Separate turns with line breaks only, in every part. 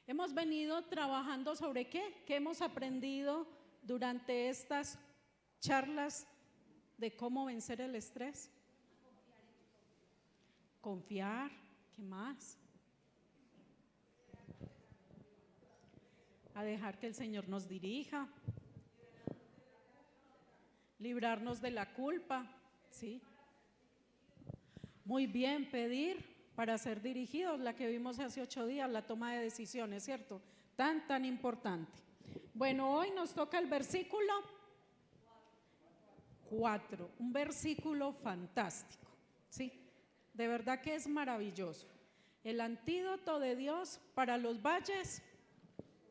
Hemos venido trabajando sobre ¿qué? ¿Qué hemos aprendido durante estas charlas de cómo vencer el estrés? Confiar, ¿qué más? A dejar que el Señor nos dirija, librarnos de la culpa, ¿sí? Muy bien, pedir para ser dirigidos, la que vimos hace 8 días, la toma de decisiones, ¿cierto? Tan importante. Bueno, hoy nos toca el versículo 4, un versículo fantástico, ¿sí? De verdad que es maravilloso. El antídoto de Dios para los valles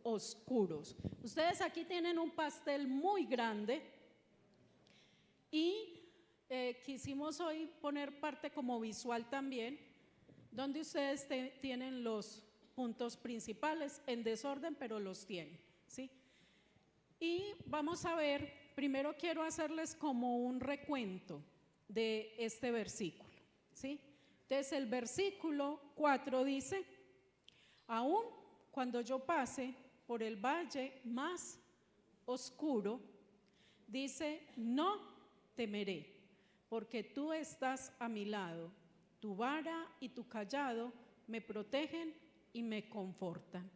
oscuros. Ustedes aquí tienen un pastel muy grande y quisimos hoy poner parte como visual también, donde ustedes tienen los puntos principales en desorden, pero los tienen, ¿sí? Y vamos a ver, primero quiero hacerles como un recuento de este versículo, ¿sí? Entonces el versículo 4 dice: aún cuando yo pase por el valle más oscuro, dice, no temeré, porque tú estás a mi lado, tu vara y tu cayado me protegen y me confortan.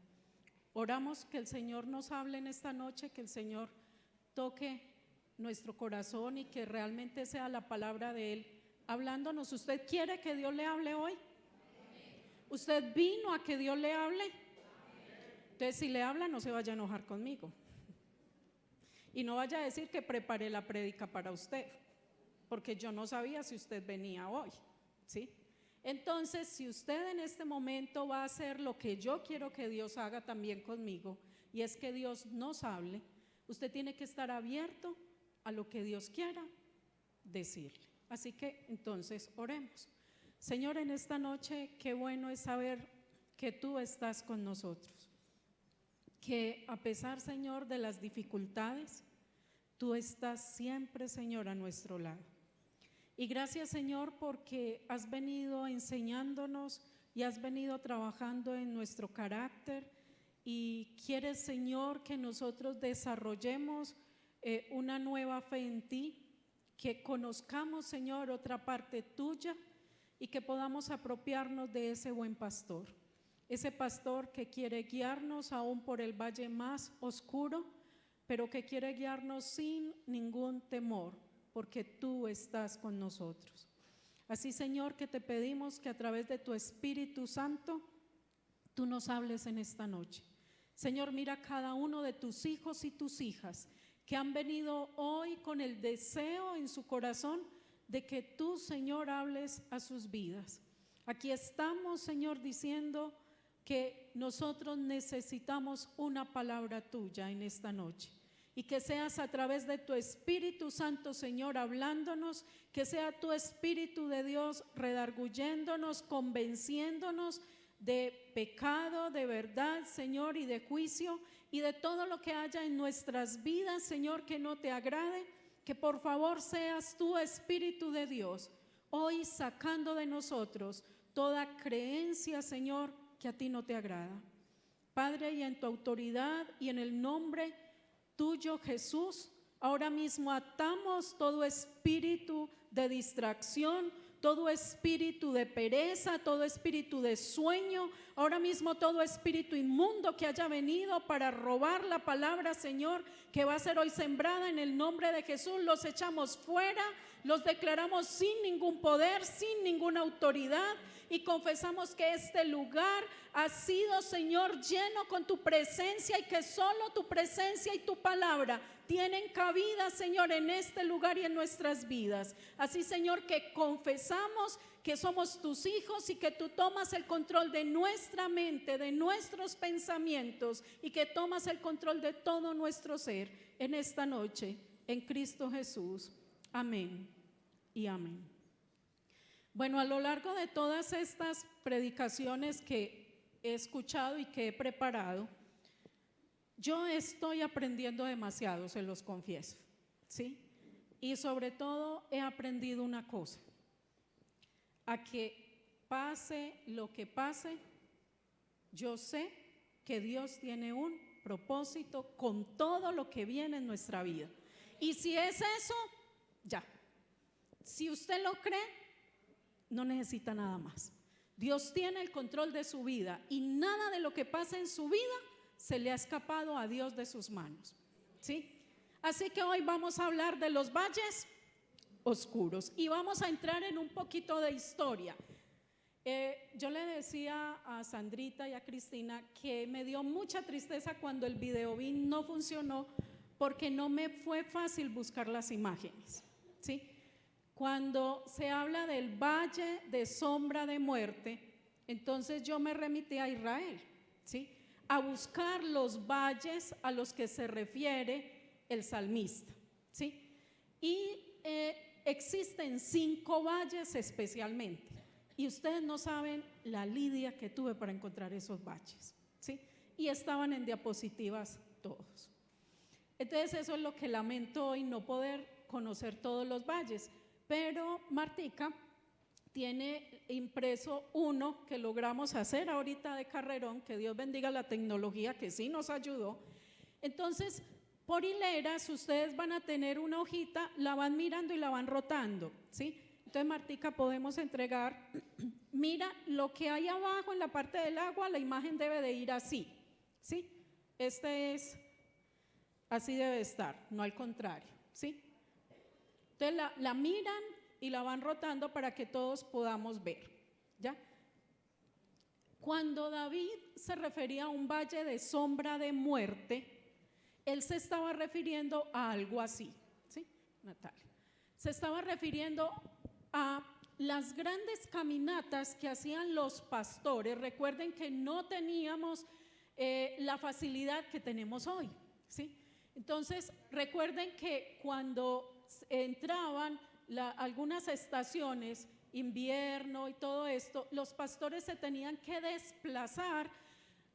Oramos que el Señor nos hable en esta noche, que el Señor toque nuestro corazón y que realmente sea la palabra de Él hablándonos. ¿Usted quiere que Dios le hable hoy? ¿Usted vino a que Dios le hable? Entonces, si le habla, no se vaya a enojar conmigo. Y no vaya a decir que preparé la prédica para usted, porque yo no sabía si usted venía hoy, ¿sí? Entonces, si usted en este momento va a hacer lo que yo quiero que Dios haga también conmigo, y es que Dios nos hable, usted tiene que estar abierto a lo que Dios quiera decirle. Así que entonces oremos. Señor, en esta noche qué bueno es saber que tú estás con nosotros, que a pesar, Señor, de las dificultades, tú estás siempre, Señor, a nuestro lado. Y gracias, Señor, porque has venido enseñándonos y has venido trabajando en nuestro carácter y quieres, Señor, que nosotros desarrollemos una nueva fe en ti, que conozcamos, Señor, otra parte tuya y que podamos apropiarnos de ese buen pastor. Ese pastor que quiere guiarnos aún por el valle más oscuro, pero que quiere guiarnos sin ningún temor, porque tú estás con nosotros. Así, Señor, que te pedimos que a través de tu Espíritu Santo, tú nos hables en esta noche. Señor, mira cada uno de tus hijos y tus hijas que han venido hoy con el deseo en su corazón de que tú, Señor, hables a sus vidas. Aquí estamos, Señor, diciendo que nosotros necesitamos una palabra tuya en esta noche. Y que seas a través de tu Espíritu Santo, Señor, hablándonos, que sea tu Espíritu de Dios redarguyéndonos, convenciéndonos de pecado, de verdad, Señor, y de juicio, y de todo lo que haya en nuestras vidas, Señor, que no te agrade, que por favor seas tu Espíritu de Dios, hoy sacando de nosotros toda creencia, Señor, que a ti no te agrada. Padre, y en tu autoridad y en el nombre tuyo, Jesús, ahora mismo atamos todo espíritu de distracción, todo espíritu de pereza, todo espíritu de sueño, ahora mismo todo espíritu inmundo que haya venido para robar la palabra, Señor, que va a ser hoy sembrada en el nombre de Jesús, los echamos fuera, los declaramos sin ningún poder, sin ninguna autoridad, y confesamos que este lugar ha sido, Señor, lleno con tu presencia y que solo tu presencia y tu palabra tienen cabida, Señor, en este lugar y en nuestras vidas. Así, Señor, que confesamos que somos tus hijos y que tú tomas el control de nuestra mente, de nuestros pensamientos y que tomas el control de todo nuestro ser en esta noche, en Cristo Jesús. Amén y amén. Bueno, a lo largo de todas estas predicaciones que he escuchado y que he preparado, yo estoy aprendiendo demasiado, se los confieso, ¿sí? Y sobre todo he aprendido una cosa, a que pase lo que pase, yo sé que Dios tiene un propósito con todo lo que viene en nuestra vida. Y si es eso, ya. Si usted lo cree, no necesita nada más. Dios tiene el control de su vida y nada de lo que pasa en su vida se le ha escapado a Dios de sus manos, ¿sí? Así que hoy vamos a hablar de los valles oscuros y vamos a entrar en un poquito de historia. Yo le decía a Sandrita y a Cristina que me dio mucha tristeza cuando el Videobeam no funcionó porque no me fue fácil buscar las imágenes, ¿sí? Cuando se habla del valle de sombra de muerte, entonces yo me remití a Israel, ¿sí? A buscar los valles a los que se refiere el salmista, ¿sí? Y existen 5 valles especialmente. Y ustedes no saben la lidia que tuve para encontrar esos valles, ¿sí? Y estaban en diapositivas todos. Entonces eso es lo que lamento hoy, no poder conocer todos los valles. Pero Martica tiene impreso uno que logramos hacer ahorita de carrerón, que Dios bendiga la tecnología que sí nos ayudó. Entonces, por hileras ustedes van a tener una hojita, la van mirando y la van rotando, ¿sí? Entonces, Martica, podemos entregar, mira lo que hay abajo en la parte del agua, la imagen debe de ir así, ¿sí? Así debe estar, no al contrario, ¿sí? Entonces la miran y la van rotando para que todos podamos ver, ¿ya? Cuando David se refería a un valle de sombra de muerte, él se estaba refiriendo a algo así, ¿sí, Natalia? Se estaba refiriendo a las grandes caminatas que hacían los pastores. Recuerden que no teníamos la facilidad que tenemos hoy, ¿sí? Entonces, recuerden que cuando entraban algunas estaciones, invierno y todo esto, los pastores se tenían que desplazar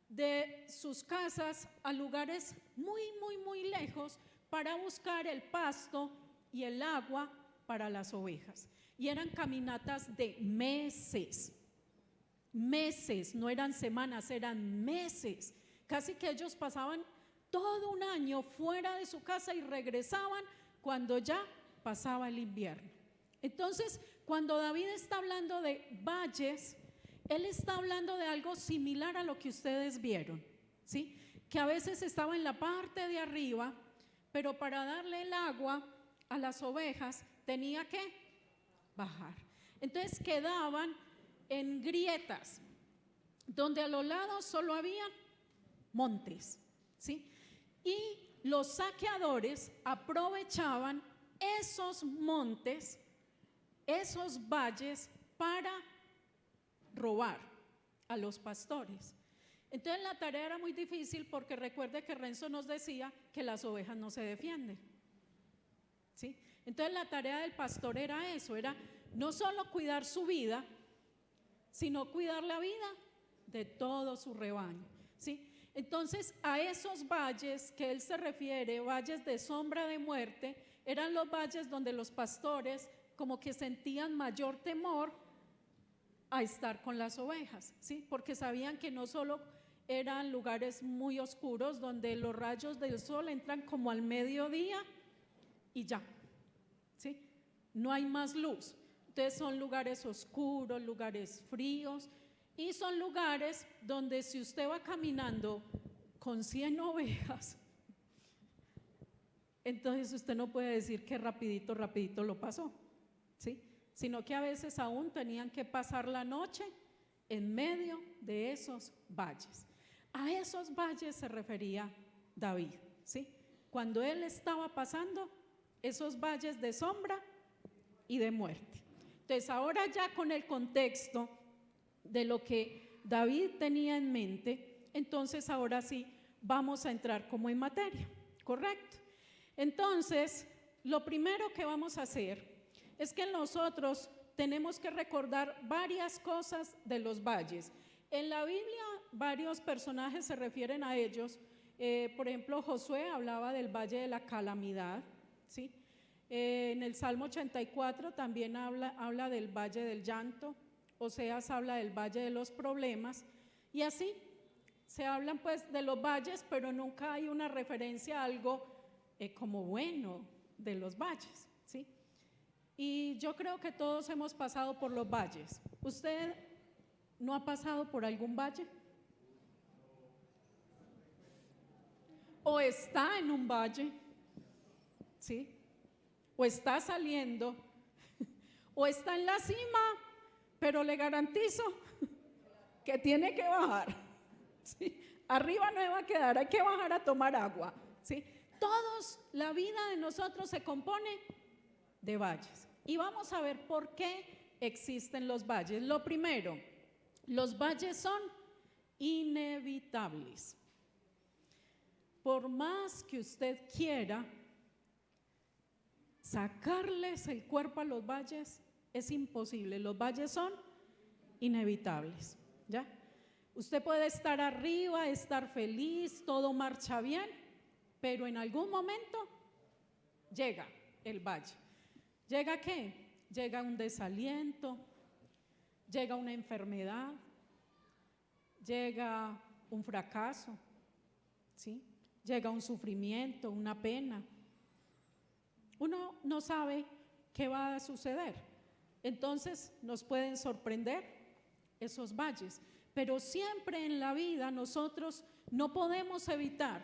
de sus casas a lugares muy, muy, muy lejos para buscar el pasto y el agua para las ovejas. Y eran caminatas de meses, no eran semanas, eran meses. Casi que ellos pasaban todo un año fuera de su casa y regresaban cuando ya pasaba el invierno. Entonces, cuando David está hablando de valles, él está hablando de algo similar a lo que ustedes vieron, ¿sí? Que a veces estaba en la parte de arriba, pero para darle el agua a las ovejas tenía que bajar. Entonces quedaban en grietas, donde a los lados solo había montes, ¿sí? Y los saqueadores aprovechaban esos montes, esos valles, para robar a los pastores. Entonces la tarea era muy difícil porque recuerde que Renzo nos decía que las ovejas no se defienden, ¿sí? Entonces la tarea del pastor era eso, era no solo cuidar su vida, sino cuidar la vida de todo su rebaño, ¿sí? Entonces a esos valles que él se refiere, valles de sombra de muerte, eran los valles donde los pastores como que sentían mayor temor a estar con las ovejas, ¿sí? Porque sabían que no solo eran lugares muy oscuros donde los rayos del sol entran como al mediodía y ya, ¿sí? No hay más luz. Entonces son lugares oscuros, lugares fríos, y son lugares donde si usted va caminando con 100 ovejas, entonces usted no puede decir que rapidito lo pasó, ¿sí? Sino que a veces aún tenían que pasar la noche en medio de esos valles. A esos valles se refería David, ¿sí? Cuando él estaba pasando esos valles de sombra y de muerte. Entonces ahora ya con el contexto de lo que David tenía en mente, entonces ahora sí vamos a entrar como en materia, ¿correcto? Entonces, lo primero que vamos a hacer es que nosotros tenemos que recordar varias cosas de los valles. En la Biblia varios personajes se refieren a ellos. Por ejemplo, Josué hablaba del valle de la calamidad, ¿sí? En el Salmo 84 también habla del valle del llanto. Oseas habla del valle de los problemas, y así se hablan pues de los valles, pero nunca hay una referencia a algo como bueno de los valles, ¿sí? Y yo creo que todos hemos pasado por los valles. ¿Usted no ha pasado por algún valle? ¿O está en un valle? ¿Sí? ¿O está saliendo? ¿O está en la cima? Pero le garantizo que tiene que bajar, ¿sí? Arriba no va a quedar, hay que bajar a tomar agua, ¿sí? Todos, la vida de nosotros se compone de valles. Y vamos a ver por qué existen los valles. Lo primero, los valles son inevitables. Por más que usted quiera sacarles el cuerpo a los valles, es imposible. Los valles son inevitables, ¿ya? Usted puede estar arriba, estar feliz, todo marcha bien, pero en algún momento llega el valle. ¿Llega qué? Llega un desaliento, llega una enfermedad, llega un fracaso, ¿sí? Llega un sufrimiento, una pena. Uno no sabe qué va a suceder. Entonces nos pueden sorprender esos valles. Pero siempre en la vida nosotros no podemos evitar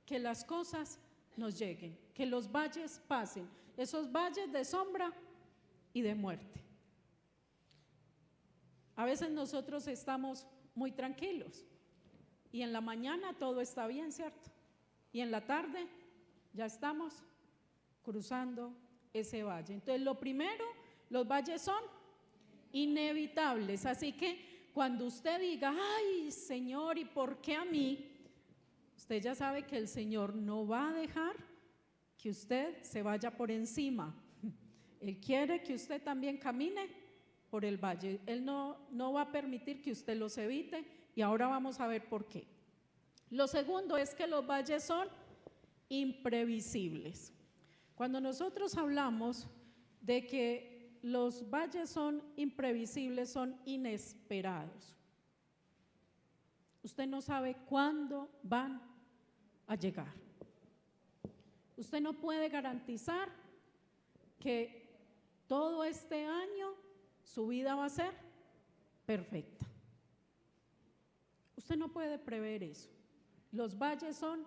que las cosas nos lleguen, que los valles pasen, esos valles de sombra y de muerte. A veces nosotros estamos muy tranquilos y en la mañana todo está bien, ¿cierto? Y en la tarde ya estamos cruzando ese valle. Entonces, lo primero, los valles son inevitables. Así que cuando usted diga, ay, Señor, ¿y por qué a mí? Usted ya sabe que el Señor no va a dejar que usted se vaya por encima. Él quiere que usted también camine por el valle. Él no va a permitir que usted los evite, y ahora vamos a ver por qué. Lo segundo es que los valles son imprevisibles. Cuando nosotros hablamos de que los valles son imprevisibles, son inesperados. Usted no sabe cuándo van a llegar. Usted no puede garantizar que todo este año su vida va a ser perfecta. Usted no puede prever eso. Los valles son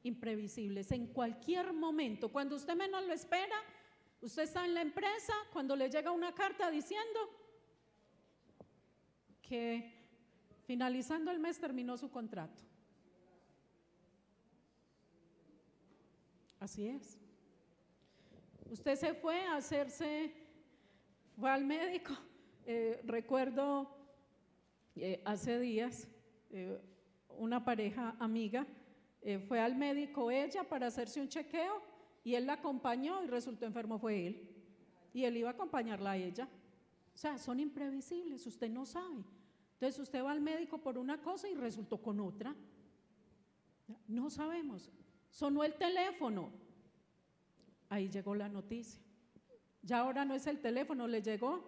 imprevisibles. En cualquier momento, cuando usted menos lo espera, usted está en la empresa, cuando le llega una carta diciendo que finalizando el mes terminó su contrato. Así es. Usted se fue a hacerse, fue al médico. Recuerdo hace días una pareja amiga fue al médico ella para hacerse un chequeo y él la acompañó y resultó enfermo fue él. Y él iba a acompañarla a ella. O sea, son imprevisibles, usted no sabe. Entonces usted va al médico por una cosa y resultó con otra. No sabemos. Sonó el teléfono. Ahí llegó la noticia. Ya ahora no es el teléfono, le llegó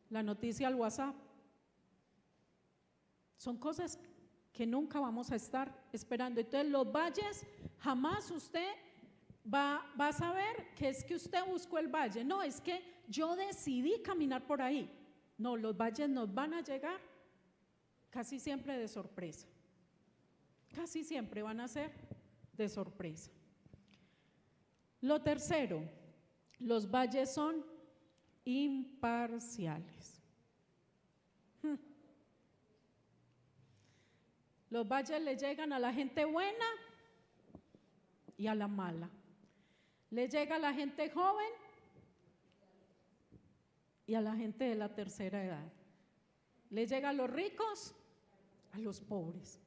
la noticia al WhatsApp. Son cosas que nunca vamos a estar esperando. Entonces los valles, jamás usted va a saber que es que usted buscó el valle. No, es que yo decidí caminar por ahí. No, los valles nos van a llegar casi siempre de sorpresa. Casi siempre van a ser de sorpresa. Lo tercero, los valles son imparciales. Los valles le llegan a la gente buena y a la mala. Le llega a la gente joven y a la gente de la tercera edad. Le llega a los ricos, a los pobres.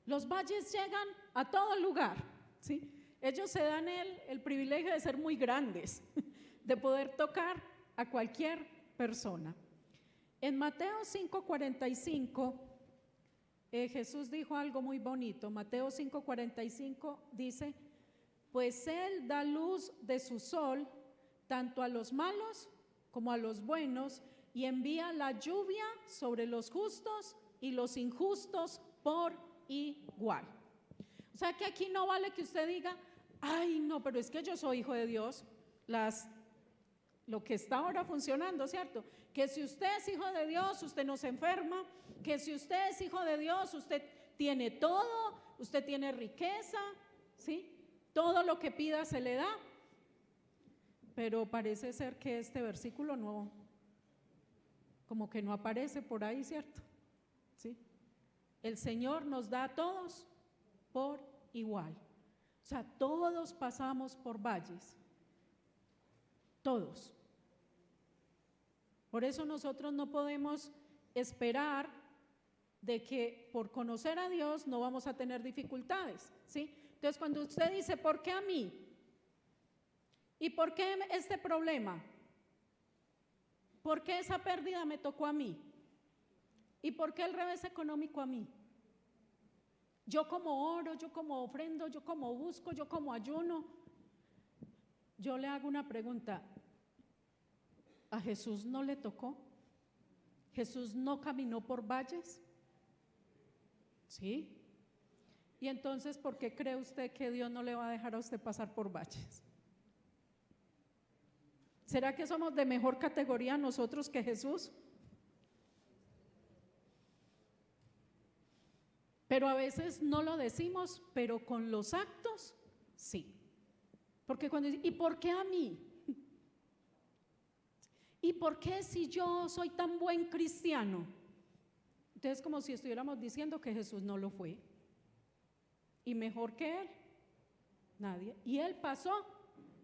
Los valles llegan a todo lugar, ¿sí? Ellos se dan el privilegio de ser muy grandes, de poder tocar a cualquier persona. En Mateo 5:45, Jesús dijo algo muy bonito. Mateo 5:45 dice, pues Él da luz de su sol tanto a los malos como a los buenos y envía la lluvia sobre los justos y los injustos por igual. O sea que aquí no vale que usted diga, ay no, pero es que yo soy hijo de Dios, lo que está ahora funcionando, ¿cierto? Que si usted es hijo de Dios, usted no se enferma, que si usted es hijo de Dios, usted tiene todo, usted tiene riqueza, ¿sí? Todo lo que pida se le da. Pero parece ser que este versículo no, como que no aparece por ahí, ¿cierto? ¿Sí? El Señor nos da a todos por igual. O sea, todos pasamos por valles. Todos. Por eso nosotros no podemos esperar de que por conocer a Dios no vamos a tener dificultades, ¿sí? Entonces, cuando usted dice, ¿por qué a mí? ¿Y por qué este problema? ¿Por qué esa pérdida me tocó a mí? ¿Y por qué el revés económico a mí? Yo como oro, yo como ofrendo, yo como busco, yo como ayuno. Yo le hago una pregunta. ¿A Jesús no le tocó? ¿Jesús no caminó por valles? ¿Sí? Y entonces, ¿por qué cree usted que Dios no le va a dejar a usted pasar por valles? ¿Será que somos de mejor categoría nosotros que Jesús? Pero a veces no lo decimos, pero con los actos, sí. Porque cuando dice, ¿y por qué a mí? ¿Y por qué si yo soy tan buen cristiano? Entonces, como si estuviéramos diciendo que Jesús no lo fue. Y mejor que Él, nadie. Y Él pasó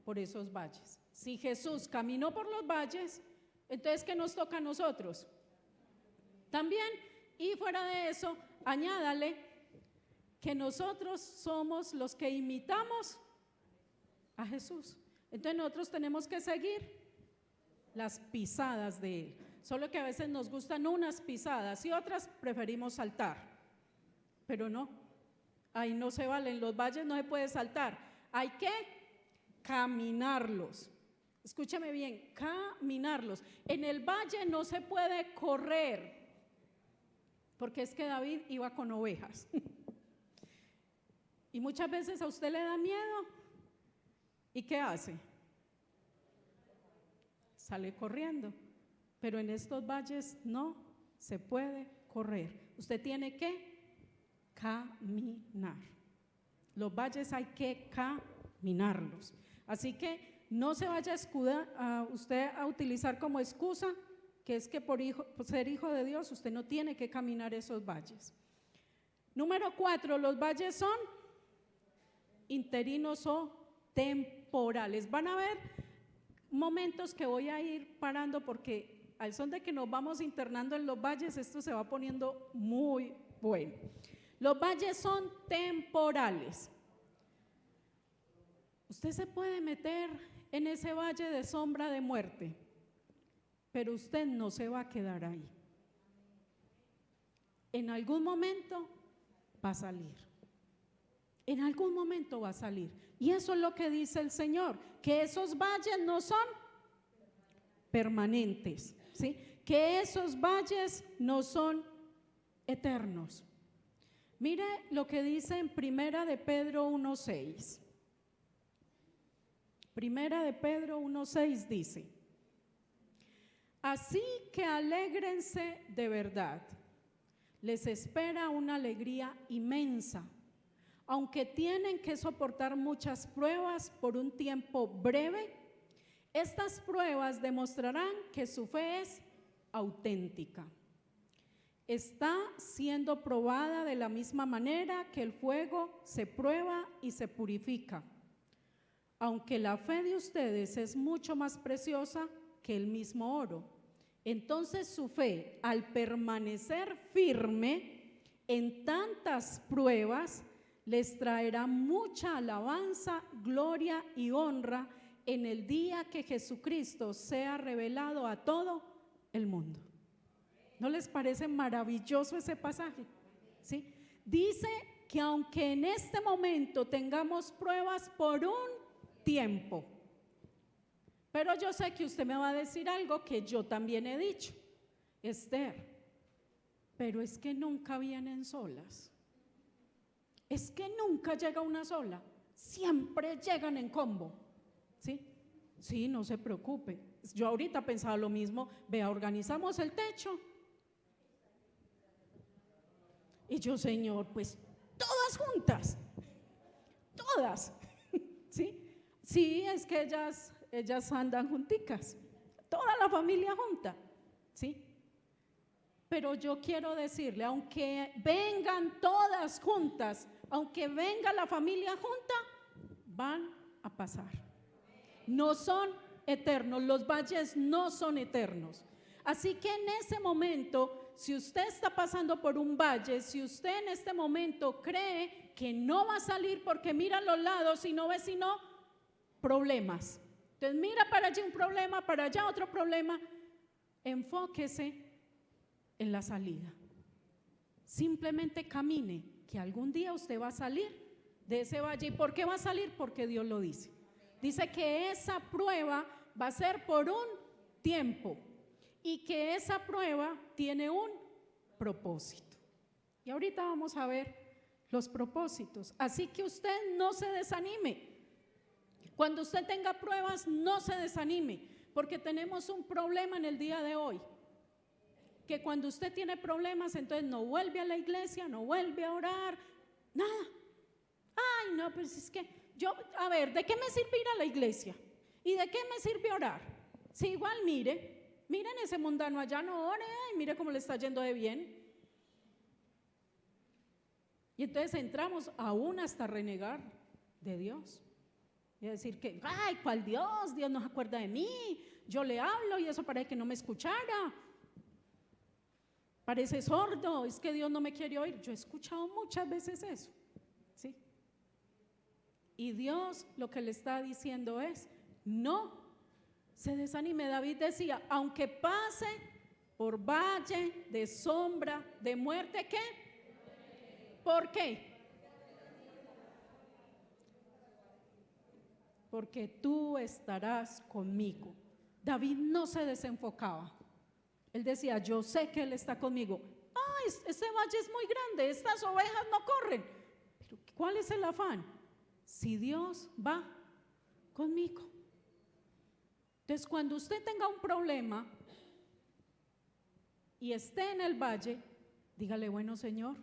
por esos valles. Si Jesús caminó por los valles, entonces ¿qué nos toca a nosotros? También, y fuera de eso, añádale que nosotros somos los que imitamos a Jesús. Entonces nosotros tenemos que seguir las pisadas de Él. Solo que a veces nos gustan unas pisadas y otras preferimos saltar. Pero no, ahí no se vale, en los valles no se puede saltar. Hay que caminarlos. Escúchame bien, caminarlos. En el valle no se puede correr, porque es que David iba con ovejas. Y muchas veces a usted le da miedo. ¿Y qué hace? Sale corriendo. Pero en estos valles no se puede correr. Usted tiene que caminar. Los valles hay que caminarlos. Así que no se vaya a usted a utilizar como excusa que es que por ser hijo de Dios usted no tiene que caminar esos valles. Número 4, los valles son interinos o temporales. Van a ver momentos que voy a ir parando porque al son de que nos vamos internando en los valles, esto se va poniendo muy bueno. Los valles son temporales. Usted se puede meter en ese valle de sombra de muerte, pero usted no se va a quedar ahí. En algún momento va a salir. En algún momento va a salir. Y eso es lo que dice el Señor, que esos valles no son permanentes, ¿sí? Que esos valles no son eternos. Mire lo que dice en Primera de Pedro 1:6. Primera de Pedro 1:6 dice: así que alégrense de verdad, les espera una alegría inmensa, aunque tienen que soportar muchas pruebas por un tiempo breve. Estas pruebas demostrarán que su fe es auténtica. Está siendo probada de la misma manera que el fuego se prueba y se purifica. Aunque la fe de ustedes es mucho más preciosa que el mismo oro, entonces su fe, al permanecer firme en tantas pruebas, les traerá mucha alabanza, gloria y honra en el día que Jesucristo sea revelado a todo el mundo. ¿No les parece maravilloso ese pasaje? ¿Sí? Dice que aunque en este momento tengamos pruebas por un tiempo, pero yo sé que usted me va a decir algo que yo también he dicho: Esther, pero es que nunca vienen solas. es que nunca llega una sola, siempre llegan en combo, ¿sí? Sí, no se preocupe. Yo ahorita pensaba lo mismo, vea, organizamos el techo. Y yo, Señor, pues todas juntas, todas, ¿sí? Sí, es que ellas andan junticas, toda la familia junta, ¿sí? Pero yo quiero decirle, aunque vengan todas juntas, aunque venga la familia junta, van a pasar. No son eternos, los valles no son eternos. Así que en ese momento, si usted está pasando por un valle, si usted en este momento cree que no va a salir porque mira a los lados y no ve sino problemas, entonces mira para allá un problema, para allá otro problema, enfóquese en la salida. Simplemente camine, que algún día usted va a salir de ese valle. ¿Y por qué va a salir? Porque Dios lo dice. Dice que esa prueba va a ser por un tiempo y que esa prueba tiene un propósito. Y ahorita vamos a ver los propósitos. Así que usted no se desanime. Cuando usted tenga pruebas, no se desanime, porque tenemos un problema en el día de hoy. Que cuando usted tiene problemas, entonces no vuelve a la iglesia, no vuelve a orar, nada. Ay, no, pues es que yo, a ver, ¿de qué me sirve ir a la iglesia? ¿Y de qué me sirve orar? Si igual miren ese mundano allá, no ore, ay, mire cómo le está yendo de bien. Y entonces entramos aún hasta renegar de Dios. Y decir que, ay, ¿cuál Dios? Dios no se acuerda de mí, yo le hablo y eso parece que no me escuchara. Parece sordo, es que Dios no me quiere oír. Yo he escuchado muchas veces eso, ¿sí? Y Dios lo que le está diciendo es, no se desanime. David decía, aunque pase por valle de sombra, de muerte, ¿qué? ¿Por qué? Porque tú estarás conmigo. David no se desenfocaba. Él decía, yo sé que Él está conmigo. Ese valle es muy grande, estas ovejas no corren. Pero ¿cuál es el afán? Si Dios va conmigo. Entonces, cuando usted tenga un problema y esté en el valle, dígale, bueno, Señor,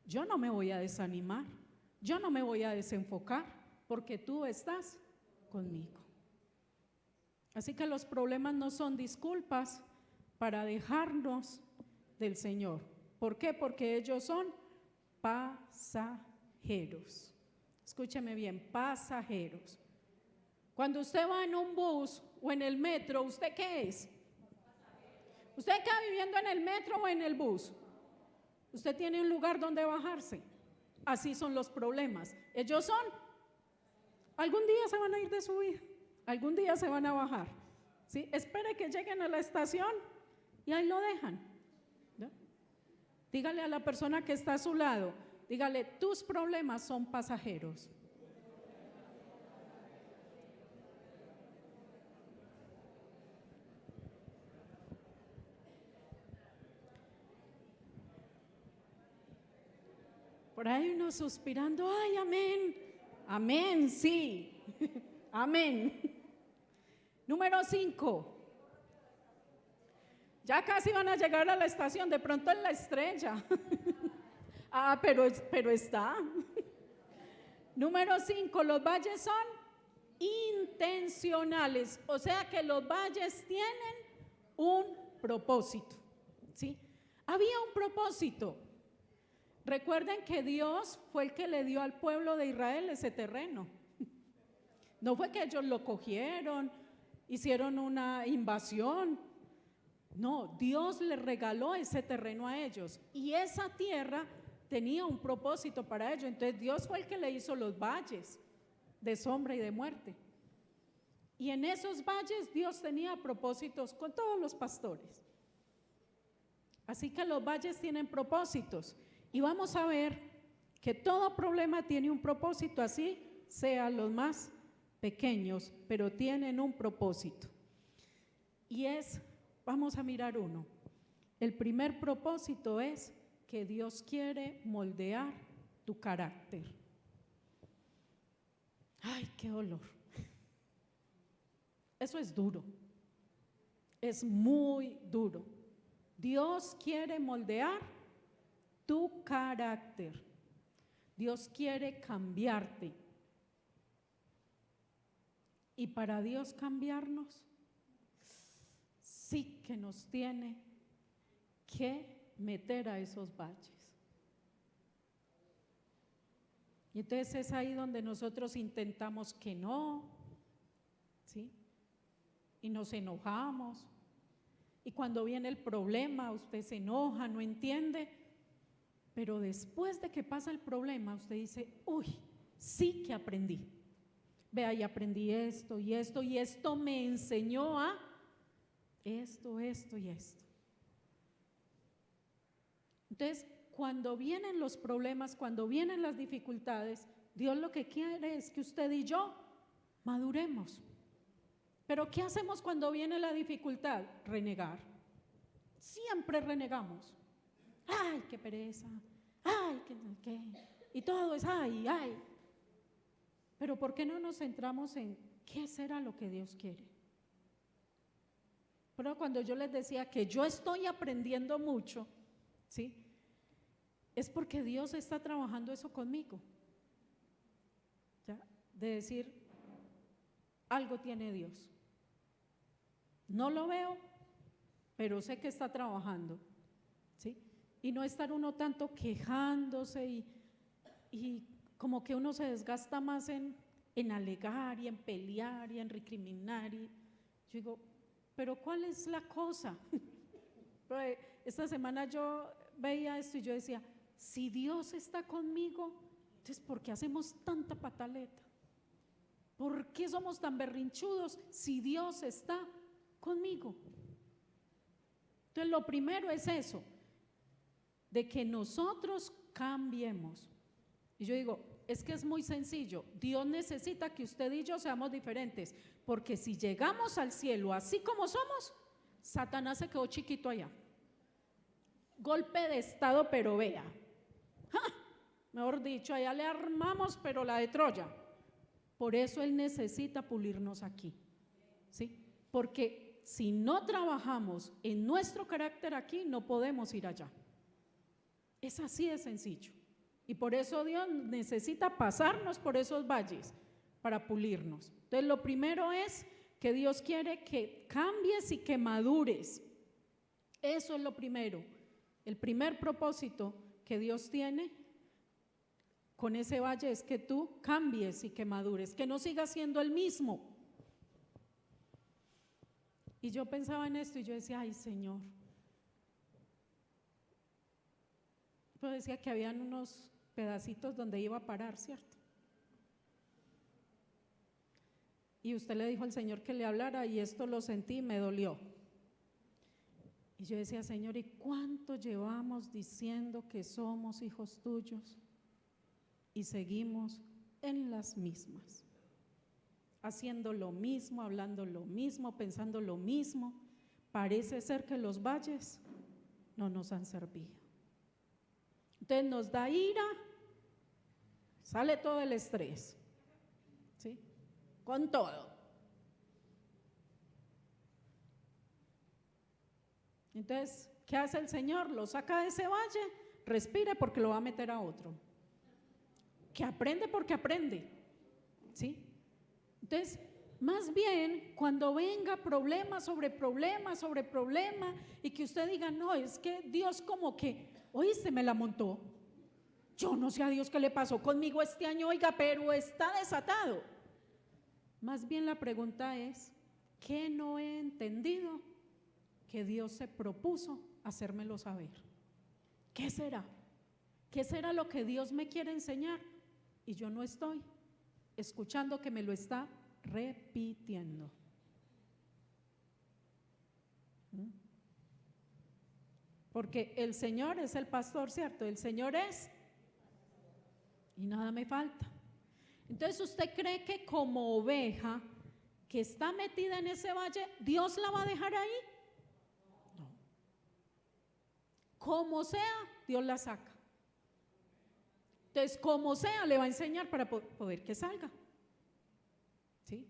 yo no me voy a desanimar, yo no me voy a desenfocar, porque tú estás conmigo. Así que los problemas no son disculpas para dejarnos del Señor. ¿Por qué? Porque ellos son pasajeros. Escúcheme bien, pasajeros. Cuando usted va en un bus o en el metro, ¿usted qué es? ¿Usted queda viviendo en el metro o en el bus? Usted tiene un lugar donde bajarse. Así son los problemas. Ellos son, algún día se van a ir de su vida, algún día se van a bajar, ¿sí? Espere que lleguen a la estación y ahí lo dejan, ¿no? Dígale a la persona que está a su lado, dígale, tus problemas son pasajeros. Por ahí uno suspirando, ay, amén, amén, sí, amén. Número 5. Ya casi van a llegar a la estación, de pronto en la estrella. Pero está. Número 5, los valles son intencionales, o sea que los valles tienen un propósito, ¿sí? Había un propósito. Recuerden que Dios fue el que le dio al pueblo de Israel ese terreno. No fue que ellos lo cogieron, hicieron una invasión. No, Dios les regaló ese terreno a ellos y esa tierra tenía un propósito para ellos. Entonces Dios fue el que le hizo los valles de sombra y de muerte. Y en esos valles Dios tenía propósitos con todos los pastores. Así que los valles tienen propósitos. Y vamos a ver que todo problema tiene un propósito, así sean los más pequeños, pero tienen un propósito. Y vamos a mirar uno. El primer propósito es que Dios quiere moldear tu carácter. Ay, qué dolor. Eso es duro, es muy duro. Dios quiere moldear tu carácter. Dios quiere cambiarte. Y para Dios cambiarnos, sí que nos tiene que meter a esos valles. Y entonces es ahí donde nosotros intentamos que no, ¿sí? Y nos enojamos. Y cuando viene el problema, usted se enoja, no entiende. Pero después de que pasa el problema, usted dice, uy, sí que aprendí. Vea, y aprendí esto y esto, y esto me enseñó a esto y esto. Entonces, cuando vienen los problemas, cuando vienen las dificultades, Dios lo que quiere es que usted y yo maduremos. Pero ¿qué hacemos cuando viene la dificultad? Renegar. Siempre renegamos. Ay, qué pereza. Ay, qué. Y todo es ay, ay. Pero ¿por qué no nos centramos en qué será lo que Dios quiere? Pero cuando yo les decía que yo estoy aprendiendo mucho, ¿sí? Es porque Dios está trabajando eso conmigo. ¿Ya? De decir, algo tiene Dios. No lo veo, pero sé que está trabajando, ¿sí? Y no estar uno tanto quejándose y como que uno se desgasta más en alegar y en pelear y en recriminar. Y yo digo, pero ¿cuál es la cosa? Esta semana yo veía esto y yo decía, si Dios está conmigo, entonces ¿por qué hacemos tanta pataleta? ¿Por qué somos tan berrinchudos si Dios está conmigo? Entonces lo primero es eso, de que nosotros cambiemos. Y yo digo, es que es muy sencillo, Dios necesita que usted y yo seamos diferentes, porque si llegamos al cielo así como somos, Satanás se quedó chiquito allá. Golpe de estado, pero vea, mejor dicho, allá le armamos, pero la de Troya. Por eso Él necesita pulirnos aquí, ¿sí? Porque si no trabajamos en nuestro carácter aquí, no podemos ir allá. Es así de sencillo. Y por eso Dios necesita pasarnos por esos valles para pulirnos. Entonces lo primero es que Dios quiere que cambies y que madures. Eso es lo primero. El primer propósito que Dios tiene con ese valle es que tú cambies y que madures, que no sigas siendo el mismo. Y yo pensaba en esto y yo decía, ay Señor. Yo decía que habían unos pedacitos donde iba a parar, ¿cierto? Y usted le dijo al Señor que le hablara y esto lo sentí y me dolió. Y yo decía, Señor, ¿y cuánto llevamos diciendo que somos hijos tuyos? Y seguimos en las mismas, haciendo lo mismo, hablando lo mismo, pensando lo mismo. Parece ser que los valles no nos han servido. Entonces nos da ira, sale todo el estrés, ¿sí? Con todo. Entonces, ¿qué hace el Señor? Lo saca de ese valle, respire porque lo va a meter a otro. Que aprende porque aprende, ¿sí? Entonces, más bien, cuando venga problema sobre problema sobre problema y que usted diga, no, es que Dios como que, oíste, me la montó. Yo no sé a Dios qué le pasó conmigo este año, oiga, pero está desatado. Más bien la pregunta es, ¿qué no he entendido que Dios se propuso hacérmelo saber? ¿Qué será? ¿Qué será lo que Dios me quiere enseñar? Y yo no estoy escuchando que me lo está repitiendo. Porque el Señor es el pastor, ¿cierto? El Señor es y nada me falta. Entonces, ¿usted cree que como oveja que está metida en ese valle, Dios la va a dejar ahí? No. Como sea, Dios la saca. Entonces, como sea, le va a enseñar para poder que salga. ¿Sí?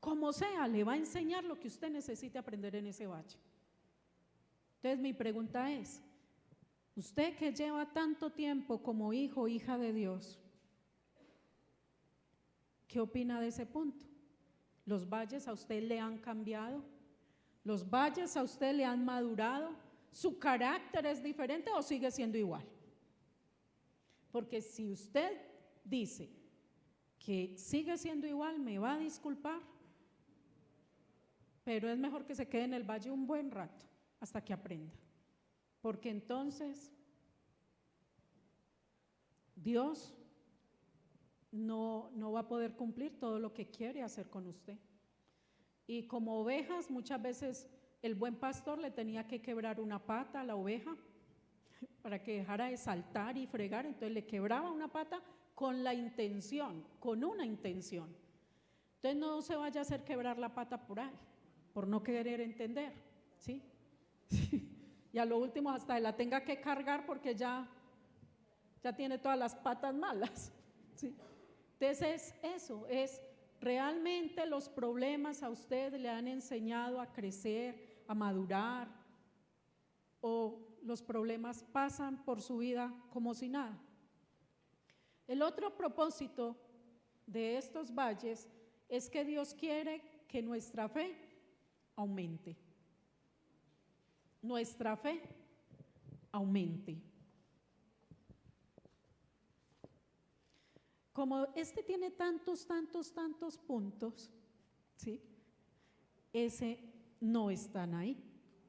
Como sea, le va a enseñar lo que usted necesite aprender en ese valle. Entonces, mi pregunta es, usted que lleva tanto tiempo como hijo o hija de Dios, ¿qué opina de ese punto? ¿Los valles a usted le han cambiado? ¿Los valles a usted le han madurado? ¿Su carácter es diferente o sigue siendo igual? Porque si usted dice que sigue siendo igual, me va a disculpar, pero es mejor que se quede en el valle un buen rato hasta que aprenda, porque entonces Dios no va a poder cumplir todo lo que quiere hacer con usted. Y como ovejas, muchas veces el buen pastor le tenía que quebrar una pata a la oveja para que dejara de saltar y fregar, entonces le quebraba una pata con la intención, con una intención. Entonces no se vaya a hacer quebrar la pata por ahí, por no querer entender, ¿sí? Y a lo último hasta la tenga que cargar porque ya tiene todas las patas malas, ¿sí? Entonces eso es, realmente los problemas a usted le han enseñado a crecer, a madurar, o los problemas pasan por su vida como si nada. El otro propósito de estos valles es que Dios quiere que nuestra fe aumente. Nuestra fe aumente. Como este tiene tantos puntos, ¿sí? Ese no están ahí,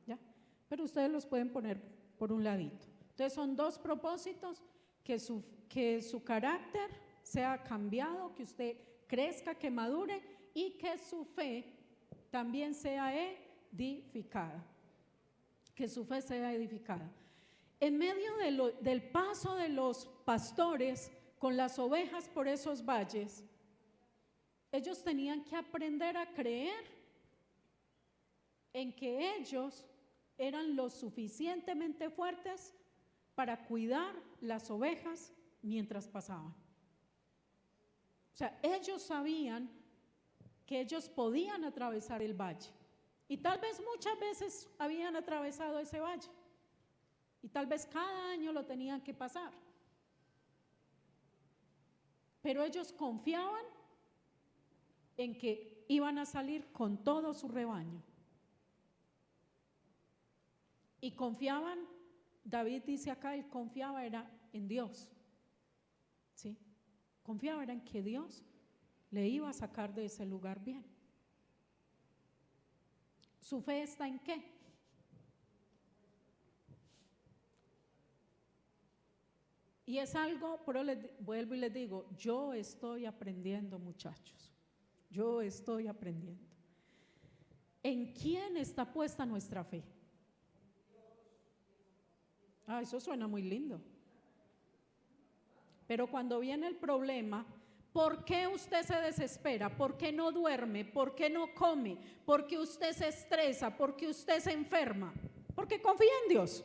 ¿ya? Pero ustedes los pueden poner por un ladito. Entonces son dos propósitos: que su carácter sea cambiado, que usted crezca, que madure, y que su fe también sea edificada. Que su fe sea edificada. En medio del paso de los pastores con las ovejas por esos valles, ellos tenían que aprender a creer en que ellos eran lo suficientemente fuertes para cuidar las ovejas mientras pasaban. O sea, ellos sabían que ellos podían atravesar el valle, y tal vez muchas veces habían atravesado ese valle, y tal vez cada año lo tenían que pasar. Pero ellos confiaban en que iban a salir con todo su rebaño. Y confiaban, David dice acá, él confiaba era en Dios. ¿Sí? Confiaba era en que Dios le iba a sacar de ese lugar bien. ¿Su fe está en qué? Y es algo, pero vuelvo y les digo, yo estoy aprendiendo, muchachos. Yo estoy aprendiendo. ¿En quién está puesta nuestra fe? Eso suena muy lindo. Pero cuando viene el problema, ¿por qué usted se desespera? ¿Por qué no duerme? ¿Por qué no come? ¿Por qué usted se estresa? ¿Por qué usted se enferma? Porque confía en Dios.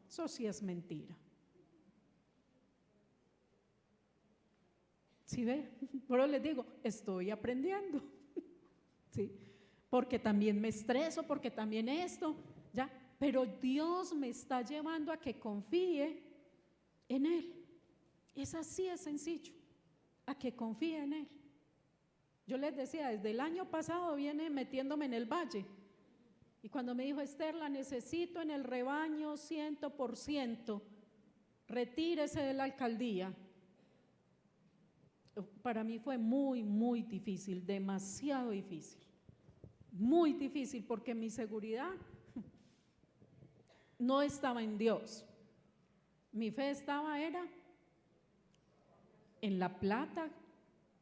Eso sí es mentira. ¿Sí ve? Pero les digo, estoy aprendiendo. ¿Sí? Porque también me estreso, porque también esto, ¿ya? Pero Dios me está llevando a que confíe en Él. Es así, es sencillo, a que confíe en Él. Yo les decía, desde el año pasado viene metiéndome en el valle. Y cuando me dijo, Esther, la necesito en el rebaño 100%, retírese de la alcaldía. Para mí fue muy difícil, demasiado difícil. Muy difícil, porque mi seguridad no estaba en Dios. Mi fe era en la plata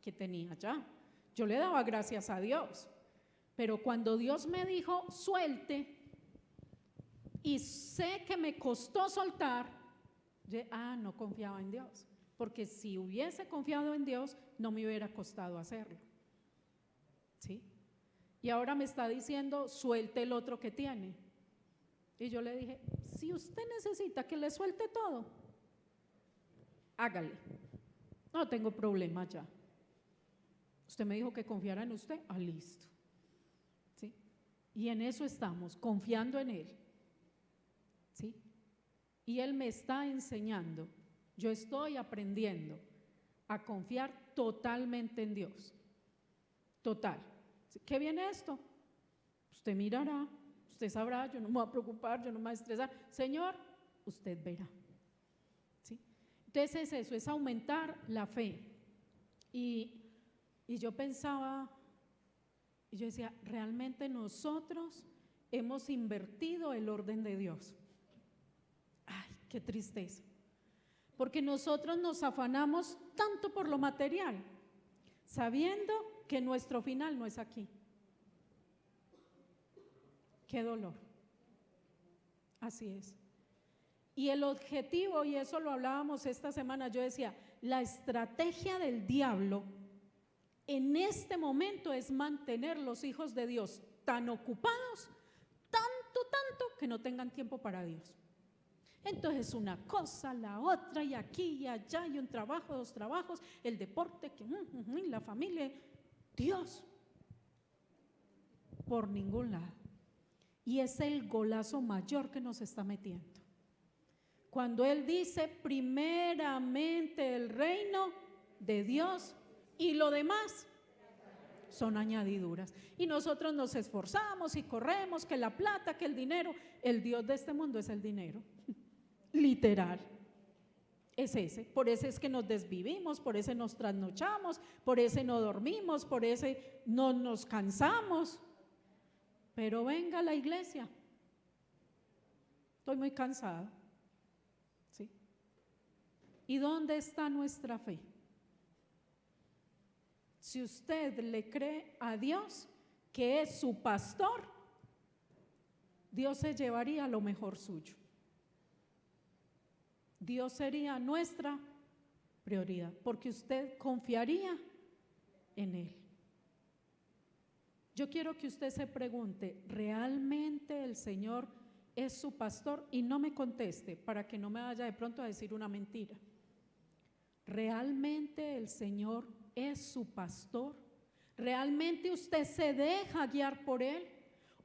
que tenía ya. Yo le daba gracias a Dios, pero cuando Dios me dijo suelte, y sé que me costó soltar, yo no confiaba en Dios, porque si hubiese confiado en Dios no me hubiera costado hacerlo. ¿Sí? Y ahora me está diciendo suelte el otro que tiene. Y yo le dije, si usted necesita que le suelte todo, hágale. No tengo problema ya. Usted me dijo que confiara en usted, listo. ¿Sí? Y en eso estamos, confiando en Él. ¿Sí? Y Él me está enseñando, yo estoy aprendiendo a confiar totalmente en Dios. Total. ¿Qué viene esto? Usted mirará, usted sabrá, yo no me voy a preocupar, yo no me voy a estresar. Señor, usted verá. ¿Sí? Entonces es eso, es aumentar la fe. Y yo pensaba, y yo decía, realmente nosotros hemos invertido el orden de Dios. Ay, qué tristeza. Porque nosotros nos afanamos tanto por lo material, sabiendo que nuestro final no es aquí. Qué dolor. Así es. Y el objetivo, y eso lo hablábamos esta semana, yo decía, la estrategia del diablo en este momento es mantener los hijos de Dios tan ocupados, tanto, que no tengan tiempo para Dios. Entonces una cosa, la otra, y aquí y allá, y un trabajo, dos trabajos, el deporte, la familia, Dios, por ningún lado. Y es el golazo mayor que nos está metiendo. Cuando Él dice primeramente el reino de Dios y lo demás son añadiduras. Y nosotros nos esforzamos y corremos, que la plata, que el dinero. El Dios de este mundo es el dinero. Literal, es ese. Por eso es que nos desvivimos, por eso nos trasnochamos, por eso no dormimos, por eso no nos cansamos. Pero venga a la iglesia, estoy muy cansada. ¿Sí? ¿Y dónde está nuestra fe? Si usted le cree a Dios, que es su pastor, Dios se llevaría lo mejor suyo. Dios sería nuestra prioridad, porque usted confiaría en Él. Yo quiero que usted se pregunte, ¿realmente el Señor es su pastor? Y no me conteste para que no me vaya de pronto a decir una mentira. ¿Realmente el Señor es su pastor? ¿Realmente usted se deja guiar por Él?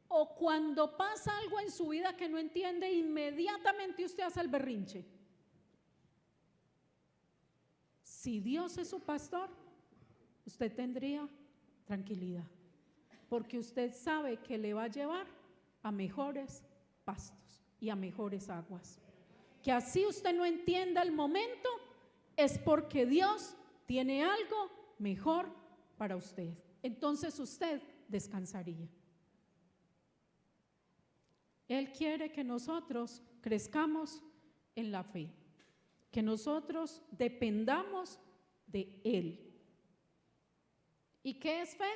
¿O cuando pasa algo en su vida que no entiende, inmediatamente usted hace el berrinche? Si Dios es su pastor, usted tendría tranquilidad, porque usted sabe que le va a llevar a mejores pastos y a mejores aguas. Que así usted no entienda el momento, es porque Dios tiene algo mejor para usted. Entonces usted descansaría. Él quiere que nosotros crezcamos en la fe, que nosotros dependamos de Él. ¿Y qué es fe?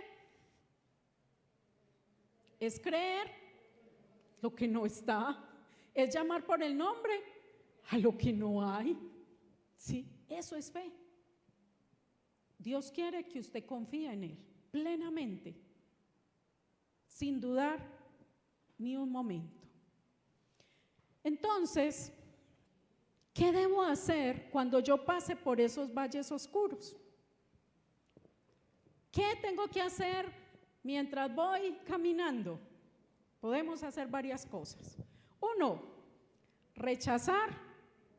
Es creer lo que no está, es llamar por el nombre a lo que no hay. Sí, eso es fe. Dios quiere que usted confíe en Él plenamente, sin dudar ni un momento. Entonces, ¿qué debo hacer cuando yo pase por esos valles oscuros? ¿Qué tengo que hacer mientras voy caminando? Podemos hacer varias cosas. Uno, rechazar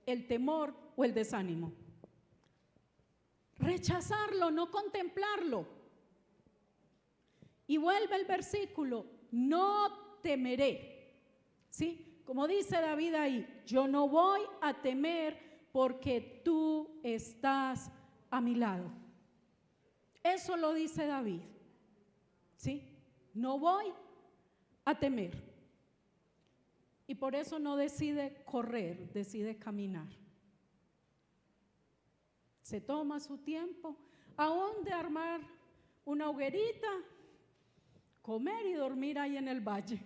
el temor o el desánimo. Rechazarlo, no contemplarlo. Y vuelve el versículo, no temeré. ¿Sí? Como dice David ahí, yo no voy a temer porque tú estás a mi lado. Eso lo dice David. ¿Sí? No voy a temer. Y por eso no decide correr, decide caminar. Se toma su tiempo, aún de armar una hoguerita, comer y dormir ahí en el valle.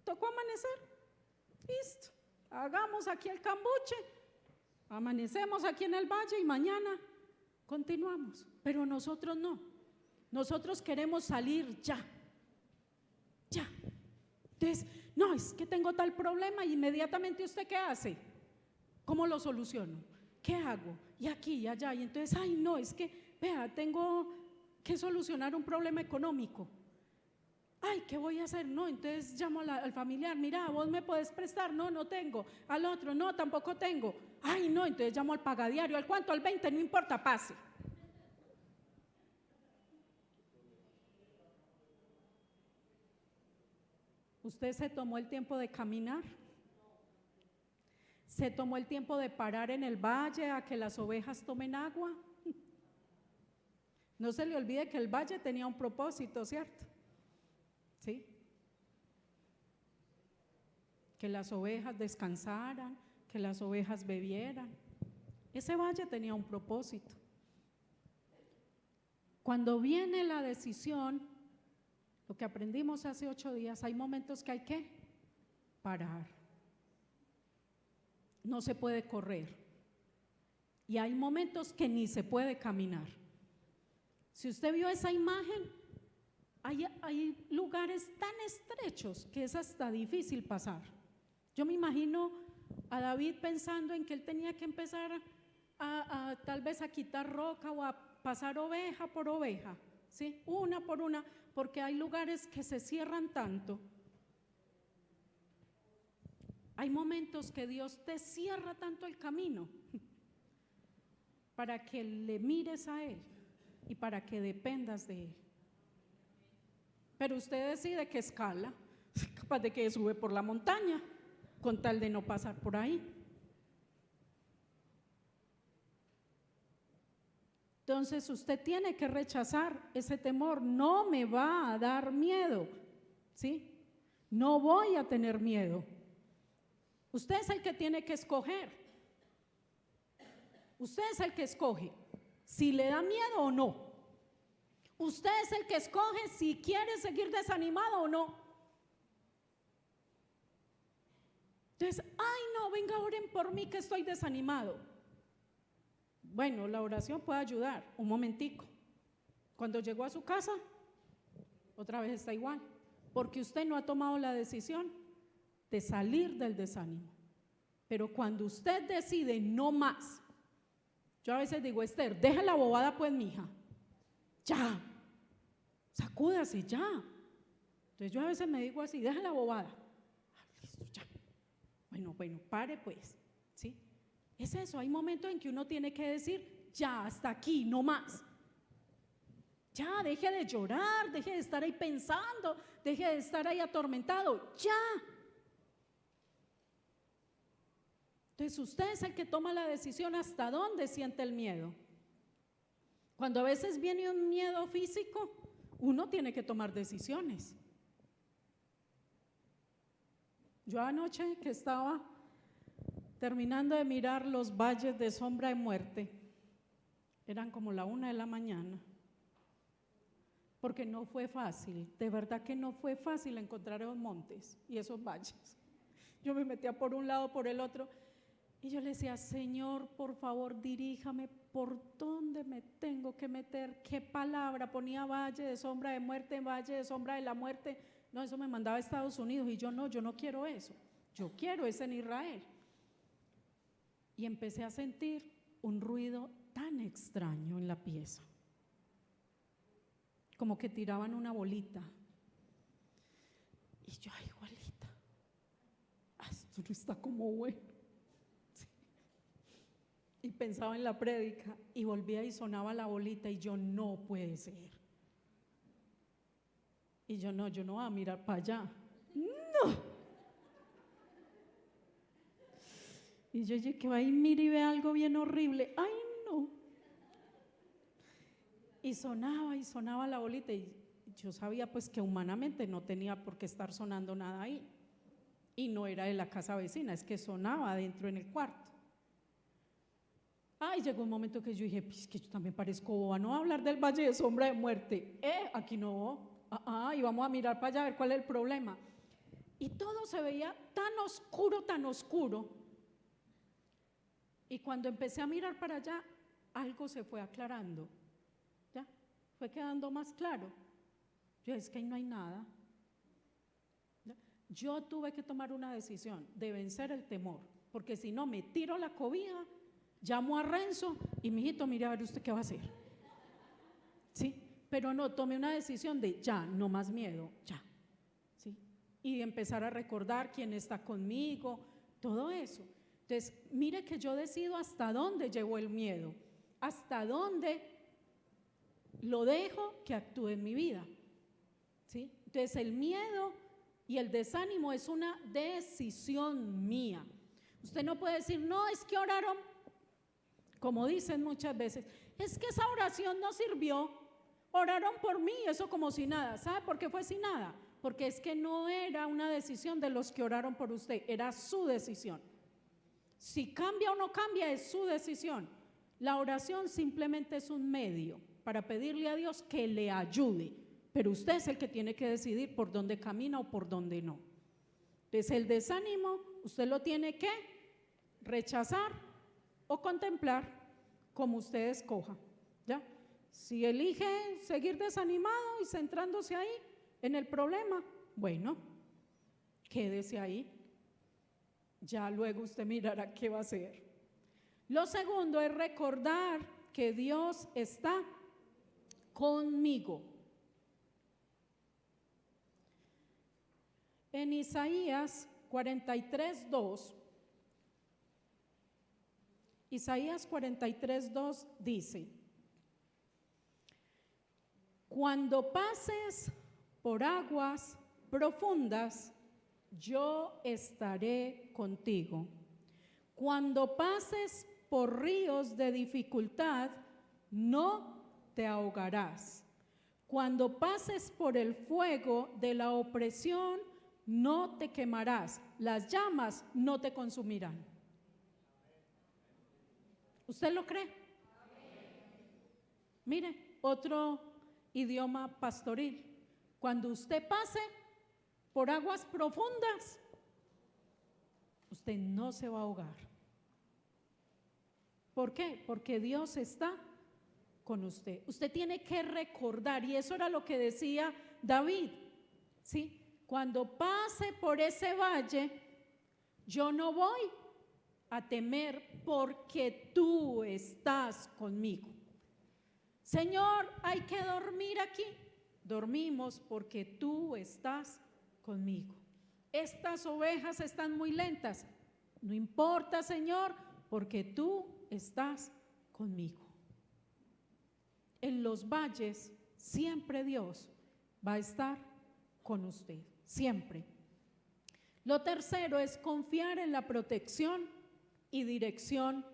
Tocó amanecer, listo, hagamos aquí el cambuche, amanecemos aquí en el valle y mañana continuamos. Pero nosotros no, nosotros queremos salir ya. Entonces, no, es que tengo tal problema, y inmediatamente ¿usted qué hace? ¿Cómo lo soluciono? ¿qué hago? Y aquí y allá, y entonces, ay no, es que, vea, tengo que solucionar un problema económico. Ay, ¿qué voy a hacer? No, entonces llamo al familiar, mira, vos me podés prestar, no, no tengo. Al otro, no, tampoco tengo. Ay, no, entonces llamo al pagadiario, ¿al cuánto? Al 20, no importa, pase. ¿Usted se tomó el tiempo de caminar? ¿Se tomó el tiempo de parar en el valle a que las ovejas tomen agua? No se le olvide que el valle tenía un propósito, ¿cierto? ¿Sí? Que las ovejas descansaran, que las ovejas bebieran. Ese valle tenía un propósito. Cuando viene la decisión, lo que aprendimos hace 8 días, hay momentos que hay que parar. No se puede correr. Y hay momentos que ni se puede caminar. Si usted vio esa imagen, hay lugares tan estrechos que es hasta difícil pasar. Yo me imagino a David pensando en que él tenía que empezar a tal vez a quitar roca o a pasar oveja por oveja, ¿sí? Una por una, porque hay lugares que se cierran tanto. Hay momentos que Dios te cierra tanto el camino para que le mires a Él y para que dependas de Él. Pero usted decide que escala, capaz de que sube por la montaña, con tal de no pasar por ahí. Entonces usted tiene que rechazar ese temor. No me va a dar miedo, ¿sí? No voy a tener miedo. Usted es el que tiene que escoger. Usted es el que escoge si le da miedo o no. Usted es el que escoge si quiere seguir desanimado o no. Entonces, ay no, venga, oren por mí que estoy desanimado. Bueno, la oración puede ayudar, un momentico. Cuando llegó a su casa, otra vez está igual, porque usted no ha tomado la decisión de salir del desánimo. Pero cuando usted decide no más, yo a veces digo, Esther, deja la bobada pues, mija, ya, sacúdase ya. Entonces yo a veces me digo así, deja la bobada. Listo, ya. Bueno, pare pues, ¿sí? Es eso, hay momentos en que uno tiene que decir, ya, hasta aquí, no más. Ya, deje de llorar, deje de estar ahí pensando, deje de estar ahí atormentado, ya. Entonces usted es el que toma la decisión hasta dónde siente el miedo. Cuando a veces viene un miedo físico, uno tiene que tomar decisiones. Yo anoche que estaba terminando de mirar los valles de sombra de muerte, eran como la 1 de la mañana, porque no fue fácil, de verdad que no fue fácil encontrar esos montes y esos valles. Yo me metía por un lado, por el otro, y yo le decía, Señor, por favor, diríjame por dónde me tengo que meter, qué palabra, ponía valle de sombra de muerte, valle de sombra de la muerte. No, eso me mandaba a Estados Unidos y yo no quiero eso, yo quiero es en Israel. Y empecé a sentir un ruido tan extraño en la pieza, como que tiraban una bolita. Y yo, ay, igualita, esto no está como bueno. Sí. Y pensaba en la prédica y volvía y sonaba la bolita y yo, no puede ser. Y yo no voy a mirar para allá. No. Y yo que va y mire y ve algo bien horrible. Ay, no. Y sonaba la bolita y yo sabía pues que humanamente no tenía por qué estar sonando nada ahí. Y no era de la casa vecina, es que sonaba adentro en el cuarto. Ay, llegó un momento que yo dije, pues que yo también parezco boba, no hablar del valle de sombra de muerte. Aquí no. Y vamos a mirar para allá a ver cuál es el problema. Y todo se veía tan oscuro, tan oscuro. Y cuando empecé a mirar para allá, algo se fue aclarando. Ya, fue quedando más claro. Yo, es que ahí no hay nada. ¿Ya? Yo tuve que tomar una decisión de vencer el temor, porque si no me tiro la cobija Llamo a Renzo y mijito, mire a ver usted qué va a hacer. ¿Sí? Pero no, tome una decisión de ya, no más miedo, ya. ¿Sí? Y empezar a recordar quién está conmigo, todo eso. Entonces, mire que yo decido hasta dónde llevo el miedo, hasta dónde lo dejo que actúe en mi vida. ¿Sí? Entonces, el miedo y el desánimo es una decisión mía. Usted no puede decir, no, es que oraron, como dicen muchas veces, es que esa oración no sirvió, oraron por mí, eso como si nada. ¿Sabe por qué fue sin nada? Porque es que no era una decisión de los que oraron por usted, era su decisión. Si cambia o no cambia, es su decisión. La oración simplemente es un medio para pedirle a Dios que le ayude, pero usted es el que tiene que decidir por dónde camina o por dónde no. Entonces, el desánimo usted lo tiene que rechazar o contemplar, como usted escoja, ¿ya? Si elige seguir desanimado y centrándose ahí en el problema, bueno, quédese ahí. Ya luego usted mirará qué va a hacer. Lo segundo es recordar que Dios está conmigo. En Isaías 43:2, Isaías 43:2 dice: cuando pases por aguas profundas, yo estaré contigo. Cuando pases por ríos de dificultad, no te ahogarás. Cuando pases por el fuego de la opresión, no te quemarás. Las llamas no te consumirán. ¿Usted lo cree? Mire, otro idioma pastoril. Cuando usted pase por aguas profundas, usted no se va a ahogar. ¿Por qué? Porque Dios está con usted. Usted tiene que recordar, y eso era lo que decía David, ¿sí? Cuando pase por ese valle, yo no voy a temer porque tú estás conmigo. Señor, hay que dormir aquí. Dormimos porque tú estás conmigo. Estas ovejas están muy lentas. No importa, Señor, porque tú estás conmigo. En los valles siempre Dios va a estar con usted, siempre. Lo tercero es confiar en la protección y dirección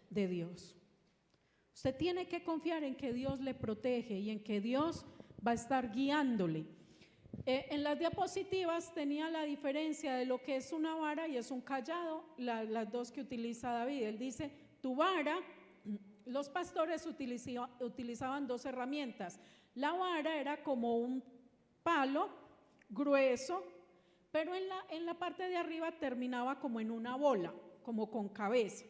de Dios. Usted tiene que confiar en que Dios le protege y en que Dios va a estar guiándole. En las diapositivas tenía la diferencia de lo que es una vara y es un cayado, las dos que utiliza David. Él dice, tu vara, los pastores utilizaban dos herramientas. La vara era como un palo grueso, pero en la parte de arriba terminaba como en una bola, como con cabeza.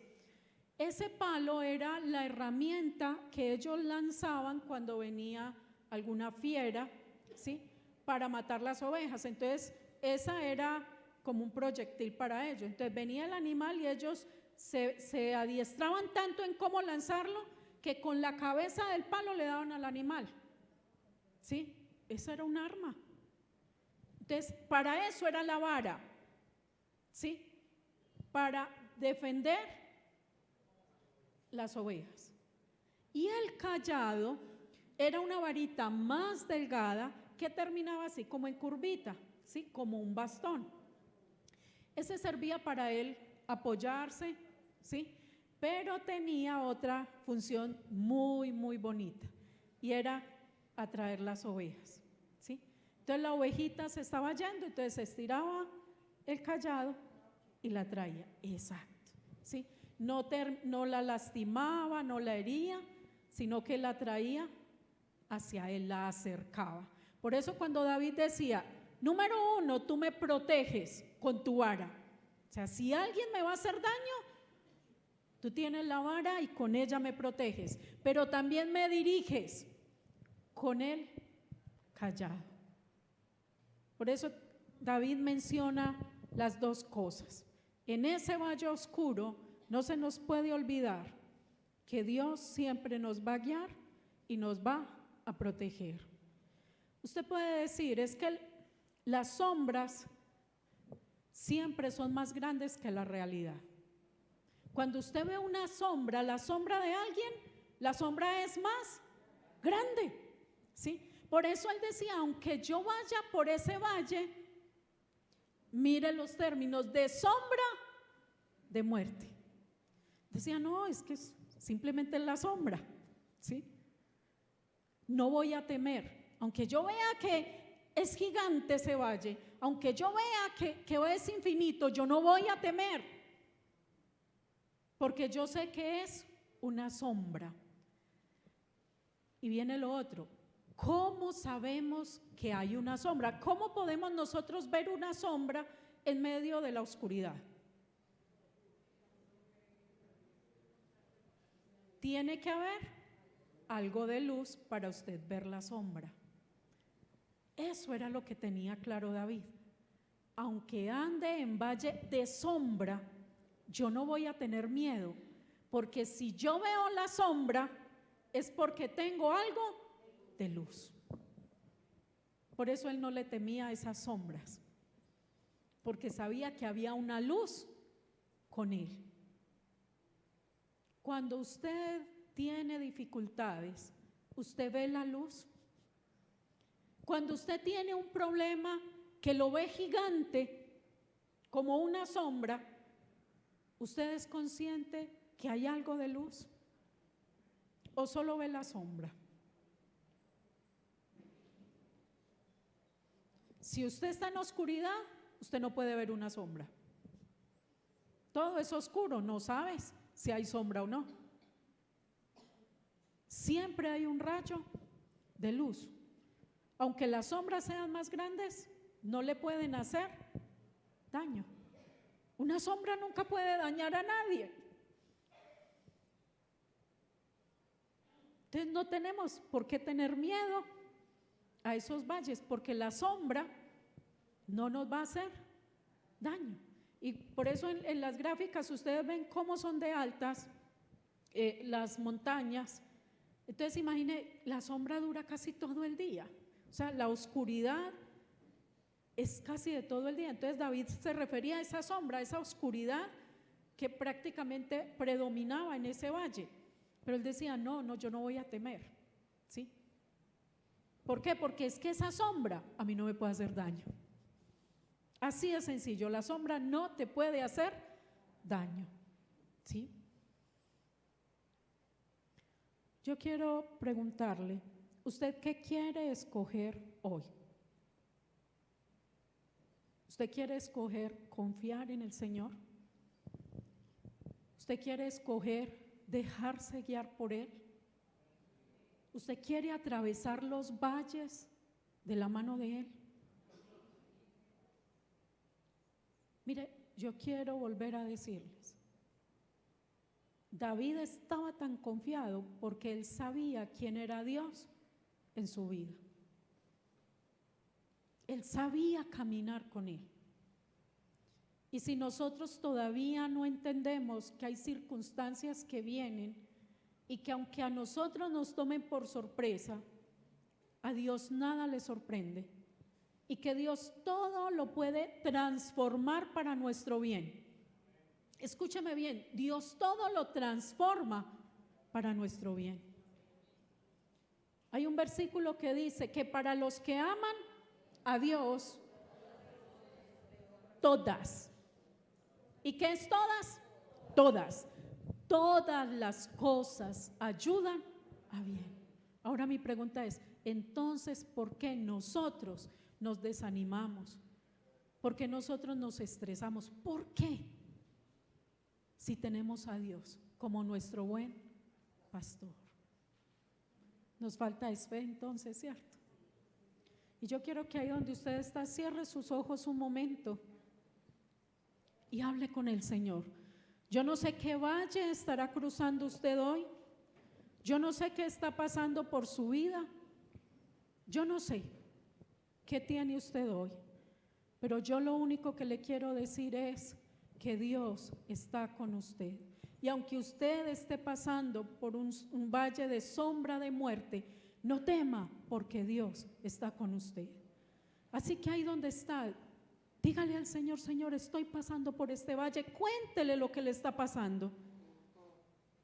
Ese palo era la herramienta que ellos lanzaban cuando venía alguna fiera, ¿sí?, para matar las ovejas. Entonces esa era como un proyectil para ellos. Entonces venía el animal y ellos se adiestraban tanto en cómo lanzarlo que con la cabeza del palo le daban al animal, ¿sí? Esa era un arma. Entonces para eso era la vara, ¿sí?, para defender las ovejas. Y el cayado era una varita más delgada que terminaba así como en curvita, ¿sí?, como un bastón. Ese servía para él apoyarse, ¿sí?, pero tenía otra función muy, muy bonita y era atraer las ovejas, ¿sí? Entonces la ovejita se estaba yendo, entonces se estiraba el cayado y la traía, exacto, ¿sí? No la lastimaba, no la hería, sino que la traía hacia él, la acercaba. Por eso cuando David decía, número 1, tú me proteges con tu vara. O sea, si alguien me va a hacer daño, tú tienes la vara y con ella me proteges, pero también me diriges con el cayado. Por eso David menciona las dos cosas. En ese valle oscuro no se nos puede olvidar que Dios siempre nos va a guiar y nos va a proteger. Usted puede decir, es que las sombras siempre son más grandes que la realidad. Cuando usted ve una sombra, la sombra de alguien, la sombra es más grande, ¿sí? Por eso él decía, aunque yo vaya por ese valle, mire los términos, de sombra de muerte. Decía, no, es que simplemente es la sombra, ¿sí? No voy a temer, aunque yo vea que es gigante ese valle, aunque yo vea que es infinito, yo no voy a temer, porque yo sé que es una sombra. Y viene lo otro, ¿cómo sabemos que hay una sombra? ¿Cómo podemos nosotros ver una sombra en medio de la oscuridad? Tiene que haber algo de luz para usted ver la sombra. Eso era lo que tenía claro David. Aunque ande en valle de sombra, yo no voy a tener miedo, porque si yo veo la sombra es porque tengo algo de luz. Por eso él no le temía a esas sombras, porque sabía que había una luz con él. Cuando usted tiene dificultades, ¿usted ve la luz? Cuando usted tiene un problema que lo ve gigante como una sombra, ¿usted es consciente que hay algo de luz? ¿O solo ve la sombra? Si usted está en oscuridad, usted no puede ver una sombra. Todo es oscuro, no sabes si hay sombra o no. Siempre hay un rayo de luz. Aunque las sombras sean más grandes, no le pueden hacer daño. Una sombra nunca puede dañar a nadie. Entonces no tenemos por qué tener miedo a esos valles, porque la sombra no nos va a hacer daño. Y por eso en las gráficas ustedes ven cómo son de altas las montañas. Entonces imagine, la sombra dura casi todo el día. O sea, la oscuridad es casi de todo el día. Entonces David se refería a esa sombra, a esa oscuridad que prácticamente predominaba en ese valle. Pero él decía, no, yo no voy a temer, ¿sí? ¿Por qué? Porque es que esa sombra a mí no me puede hacer daño. Así de sencillo, la sombra no te puede hacer daño, ¿sí? Yo quiero preguntarle, ¿usted qué quiere escoger hoy? ¿Usted quiere escoger confiar en el Señor? ¿Usted quiere escoger dejarse guiar por Él? ¿Usted quiere atravesar los valles de la mano de Él? Mire, yo quiero volver a decirles, David estaba tan confiado porque él sabía quién era Dios en su vida. Él sabía caminar con Él. Y si nosotros todavía no entendemos que hay circunstancias que vienen y que aunque a nosotros nos tomen por sorpresa, a Dios nada le sorprende y que Dios todo lo puede transformar para nuestro bien. Escúcheme bien, Dios todo lo transforma para nuestro bien. Hay un versículo que dice que para los que aman a Dios, todas. ¿Y qué es todas? Todas. Todas las cosas ayudan a bien. Ahora mi pregunta es, entonces, ¿por qué nosotros nos desanimamos? ¿Por qué nosotros nos estresamos? ¿Por qué? Si tenemos a Dios como nuestro buen pastor. Nos falta es fe entonces, ¿cierto? Y yo quiero que ahí donde usted está, cierre sus ojos un momento y hable con el Señor. Yo no sé qué valle estará cruzando usted hoy. Yo no sé qué está pasando por su vida. Yo no sé qué tiene usted hoy. Pero yo lo único que le quiero decir es que Dios está con usted, Y aunque usted esté pasando por un valle de sombra de muerte, no tema, porque Dios está con usted. Así que ahí donde está, dígale al Señor: Señor, estoy pasando por este valle. Cuéntele lo que le está pasando,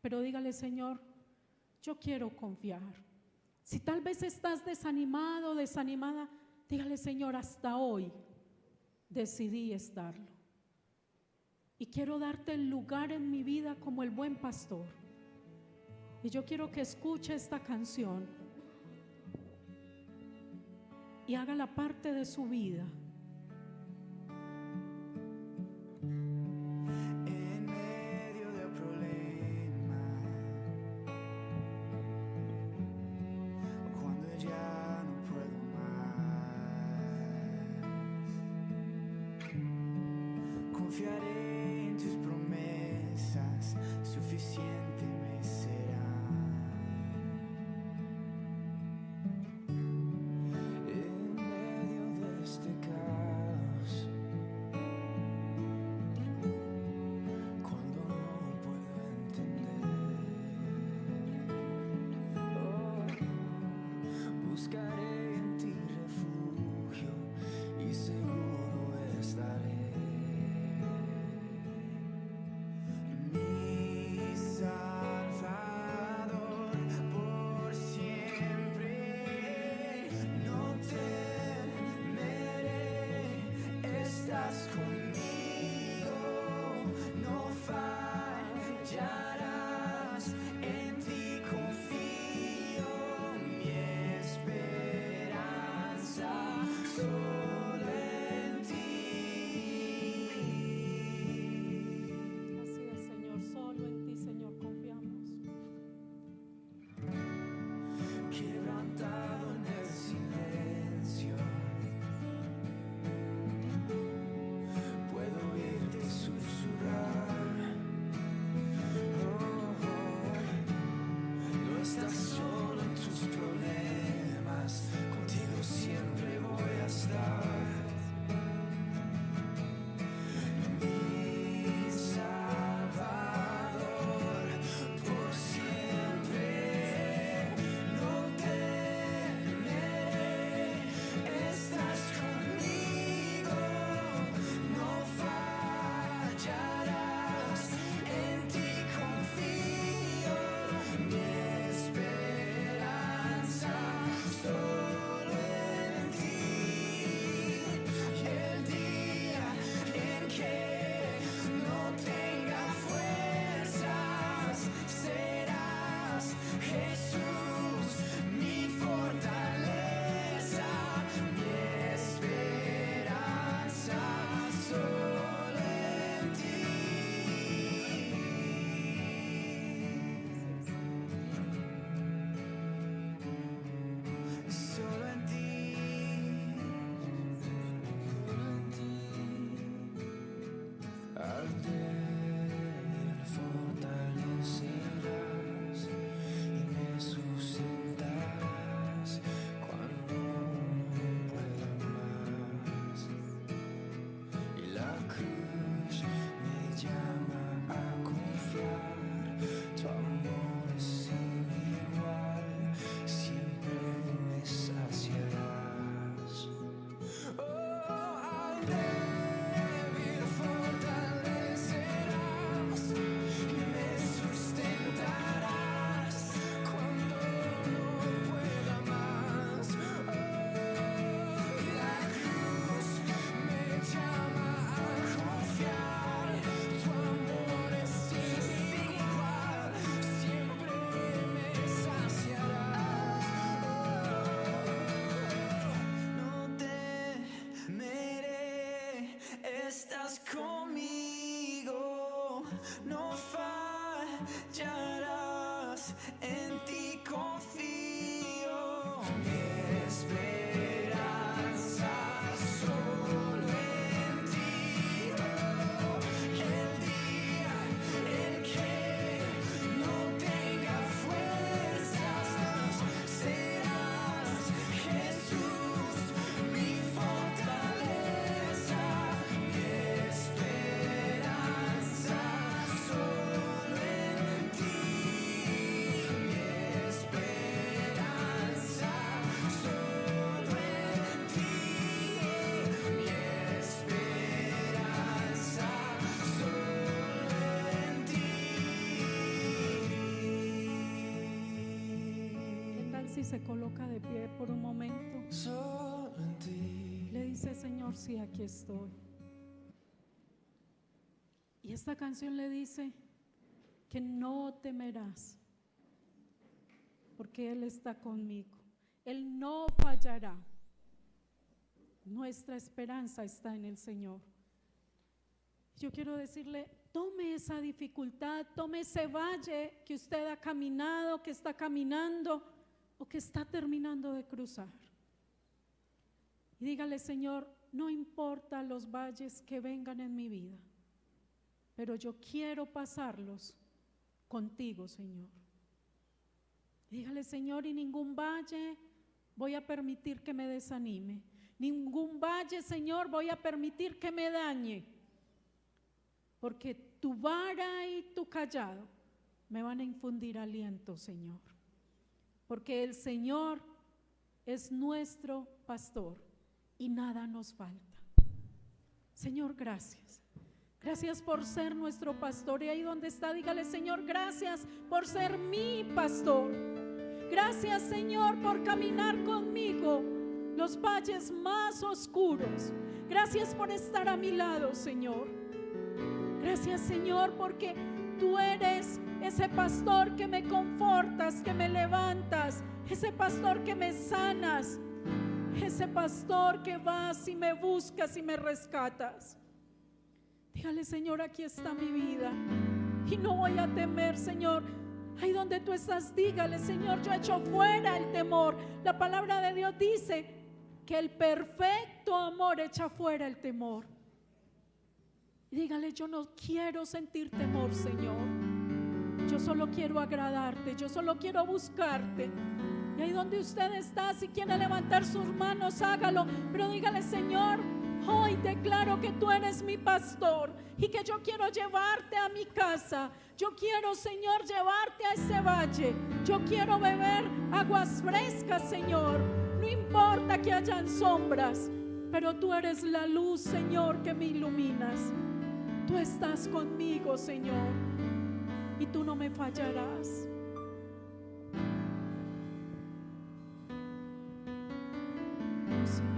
pero dígale: Señor, yo quiero confiar. Si tal vez estás desanimado, desanimada, dígale: Señor, hasta hoy decidí estarlo. Y quiero darte el lugar en mi vida como el buen pastor. Y yo quiero que escuche esta canción y haga la parte de su vida.
En medio del problema, cuando ya no puedo más, confiaré en tus promesas, suficiente me serán. En medio de este caos, cuando no puedo entender, buscaré en ti refugio y seguro estaré. Mi Salvador, por siempre no temeré, estás conmigo, no fallarás, en ti confío, mi esperanza solo en ti.
Así es, Señor, solo en ti, Señor, confiamos.
Quebrantado en el silencio, puedo oírte susurrar. No estás solo en tus problemas, contigo siempre voy a estar. Mi Salvador, por siempre no temeré, estás conmigo, no fallarás, en ti confío, mi esperanza solo en ti. Y el día en que no tenga fuerzas, serás Jesús, mi fortaleza, mi esperanza solo en ti. Solo en ti. Al débil fortalecerás y me sustentarás cuando no pueda más. Y la cruz me llama a confiar, tu amor es sin igual, siempre me saciarás. Al débil fortalecerás y me sustentarás cuando no pueda más. La cruz me llama a confiar, tu amor es sin igual, siempre me saciarás. No temeré, estás conmigo, no fallarás, en ti confío, mi esperanza solo en ti. El día en que no tenga fuerzas, serás Jesús, mi fortaleza, mi esperanza solo en
si se coloca de pie por un momento.
Solo en ti.
Le dice: Señor, sí, aquí estoy. Y esta canción le dice que no temerás, porque Él está conmigo. Él no fallará. Nuestra esperanza está en el Señor. Yo quiero decirle: tome esa dificultad, tome ese valle que usted ha caminado, que está caminando o que está terminando de cruzar. Y dígale: Señor, no importa los valles que vengan en mi vida, pero yo quiero pasarlos contigo, Señor. Dígale: Señor, y ningún valle voy a permitir que me desanime. Ningún valle, Señor, voy a permitir que me dañe. Porque tu vara y tu callado me van a infundir aliento, Señor. Porque el Señor es nuestro pastor y nada nos falta. Señor, gracias. Gracias por ser nuestro pastor. Y ahí donde está, dígale: Señor, gracias por ser mi pastor. Gracias, Señor, por caminar conmigo los valles más oscuros. Gracias por estar a mi lado, Señor. Gracias, Señor, porque tú eres ese pastor que me confortas, que me levantas, ese pastor que me sanas, ese pastor que vas y me buscas y me rescatas. Dígale: Señor, aquí está mi vida y no voy a temer, Señor. Ahí donde tú estás, dígale: Señor, yo echo fuera el temor. La palabra de Dios dice que el perfecto amor echa fuera el temor. Dígale: yo no quiero sentir temor, Señor. Yo solo quiero agradarte, yo solo quiero buscarte. Y ahí donde usted está, si quiere levantar sus manos, hágalo. Pero dígale: Señor, hoy declaro que tú eres mi pastor y que yo quiero llevarte a mi casa. Yo quiero, Señor, llevarte a ese valle. Yo quiero beber aguas frescas, Señor. No importa que hayan sombras, pero tú eres la luz, Señor, que me iluminas. Tú estás conmigo, Señor, y tú no me fallarás. Oh, Señor.